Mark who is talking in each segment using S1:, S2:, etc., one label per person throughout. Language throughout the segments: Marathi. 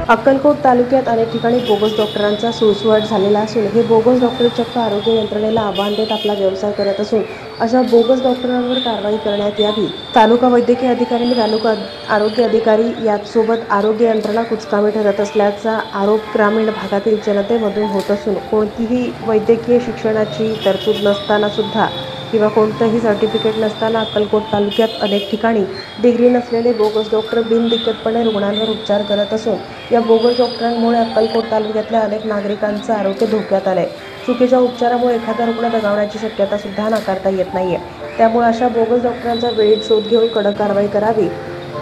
S1: अक्कलकोट तालुक्यात अनेक ठिकाणी बोगस डॉक्टरांचा सुळसुळाट झालेला असून हे बोगस डॉक्टर चक्क आरोग्य यंत्रणेला आव्हान देत आपला व्यवसाय करत असून अशा बोगस डॉक्टरांवर कारवाई करण्यात यावी। तालुका वैद्यकीय अधिकारी आणि तालुका आरोग्य अधिकारी यासोबत आरोग्य यंत्रणा कुचकामी ठरत असल्याचा आरोप ग्रामीण भागातील जनतेमधून होत असून कोणतीही वैद्यकीय शिक्षणाची तरतूद नसताना सुद्धा किंवा कोणतंही सर्टिफिकेट नसताना अक्कलकोट तालुक्यात अनेक ठिकाणी डिग्री नसलेले बोगस डॉक्टर बिनदिक्कतपणे रुग्णांवर उपचार करत असून या बोगस डॉक्टरांमुळे अक्कलकोट तालुक्यातल्या अनेक नागरिकांचं आरोग्य धोक्यात आलंय। चुकीच्या उपचारामुळे एखादा रुग्ण दगावण्याची शक्यता सुद्धा नाकारता येत नाहीये। त्यामुळे अशा बोगस डॉक्टरांचा वेळीच शोध घेऊन कडक कारवाई करावी।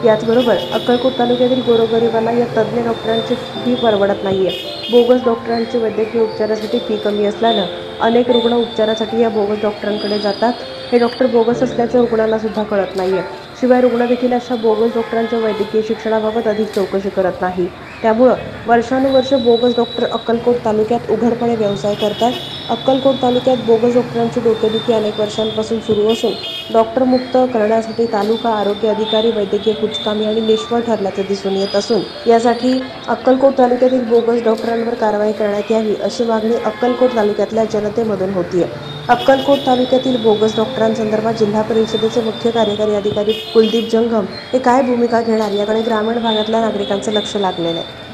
S1: याचबरोबर अक्कलकोट तालुक्यातील गोरगरिबांना या तज्ज्ञ डॉक्टरांची फी परवडत नाहीये। बोगस डॉक्टरांची वैद्यकीय उपचारासाठी फी कमी असल्यानं अनेक रुग्ण उपचारासाठी या बोगस डॉक्टरांकडे जातात। हे डॉक्टर बोगस असल्याचं रुग्णांना सुद्धा कळत नाहीये। शिवाय रुग्ण देखील अशा बोगस डॉक्टरांच्या वैद्यकीय शिक्षणाबाबत अधिक चौकशी करत नाही। त्यामुळे वर्षानुवर्ष बोगस डॉक्टर अक्कलकोट तालुक्यात उघडपणे व्यवसाय करतात। अक्कलकोट तालुक्यात बोगस डॉक्टरांची डोकेदुखी अनेक वर्षांपासून सुरू असून डॉक्टर मुक्त करण्यासाठी तालुका आरोग्य अधिकारी वैद्यकीय कुचकामी आणि निष्फळ ठरल्याचे दिसून येत असून यासाठी अक्कलकोट तालुक्यातील बोगस डॉक्टरांवर कारवाई करण्यात यावी अशी मागणी अक्कलकोट तालुक्यातल्या जनतेमधून होतीये। अक्कलकोट तालुक्यातील बोगस डॉक्टरांसंदर्भात जिल्हा परिषदेचे मुख्य कार्यकारी अधिकारी कुलदीप जंगम हे काय भूमिका घेणार याकडे ग्रामीण भागातल्या नागरिकांचं लक्ष लागलेलं आहे।